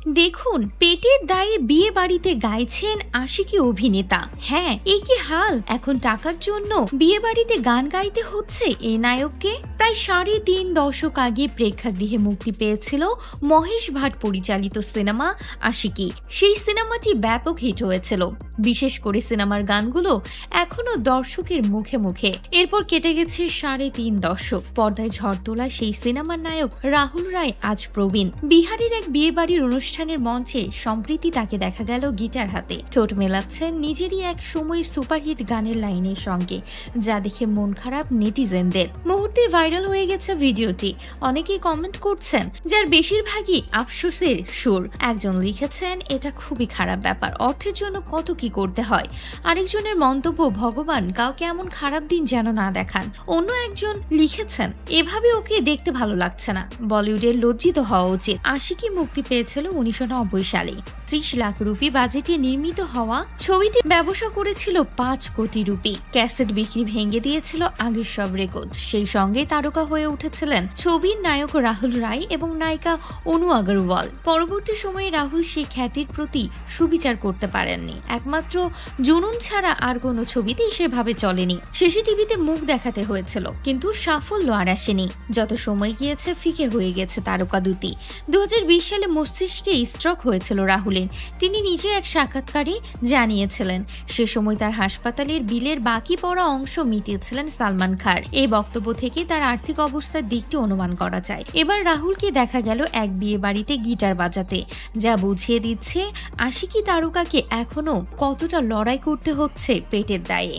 দেখুন, পেটের দায়ে বিয়ে বাড়িতে গাইছেন আশিকি অভিনেতা। হ্যাঁ, এই কি হাল! এখন টাকার জন্য বিয়ে বাড়িতে গান গাইতে হচ্ছে এই নায়ককে। প্রায় 3.5 দশক আগে প্রেক্ষাগৃহে মুক্তি পেয়েছিল মহেশ ভাট পরিচালিত সিনেমা আশিকি। সেই সিনেমাটি ব্যাপক হিট হয়েছিল, বিশেষ করে সিনেমার গানগুলো এখনো দর্শকের মুখে মুখে। এরপর কেটে গেছে 3.5 দশক। পর্দায় ঝড় তোলা সেই সিনেমার নায়ক রাহুল রায় আজ প্রবীণ। বিহারের এক বিয়ে বাড়ির অনুষ্ঠানের মঞ্চে সম্প্রতি তাকে দেখা গেল গিটার হাতে ঠোঁট মেলাচ্ছেন নিজেরই এক সময় সুপারহিট গানের লাইনের সঙ্গে, যা দেখে মন খারাপ নেটিজেনদের। মুহূর্তে ভাইরাল হয়ে গেছে ভিডিওটি। অনেকেই কমেন্ট করছেন, যার বেশিরভাগই আফসোসের সুর। একজন লিখেছেন, এটা খুবই খারাপ ব্যাপার, অর্থের জন্য কত কি করতে হয়। আরেকজনের মন্তব্য, ভগবান কাউকে এমন খারাপ দিন যেন না দেখান। অন্য একজন লিখেছেন, এভাবে ওকে দেখতে ভালো লাগছে না, বলিউডের লজ্জিত হওয়া উচিত। আশিকি মুক্তি পেয়েছিল 1990 সালে। 30 লাখ রুপি বাজেটে নির্মিত হওয়া ছবিটি ব্যবসা করেছিল 5 কোটি রুপি। ক্যাসেট বিক্রি ভেঙে দিয়েছিল আগের সব রেকর্ড। সেই সঙ্গে তারকা হয়ে উঠেছিলেন ছবির নায়ক রাহুল রায় এবং নায়িকা অনু আগরওয়াল। পরবর্তী সময়ে রাহুল সেই খ্যাতির প্রতি সুবিচার করতে পারেননি। একমাত্র জুনুন ছাড়া আর কোনো ছবিতেই সেভাবে চলেনি। শেষে টিভিতে মুখ দেখাতে হয়েছিল, কিন্তু সাফল্য আর আসেনি। যত সময় গিয়েছে ফিকে হয়ে গেছে তারকা দুটি। 2020 সালে মস্তিষ্কে স্ট্রোক হয়েছিল রাহুলের। তিনি নিজে এক সাক্ষাৎকারে জানিয়েছিলেন, সে সময় তার হাসপাতালের বিলের বাকি পড়া অংশ মিটিয়েছিলেন সালমান খান। এই বক্তব্য থেকে তার আর্থিক অবস্থার দিকটি অনুমান করা যায়। এবার রাহুলকে দেখা গেল এক বিয়ে বাড়িতে গিটার বাজাতে, যা বুঝিয়ে দিচ্ছে আশিকি তারকাকে এখনো কতটা লড়াই করতে হচ্ছে পেটের দায়ে।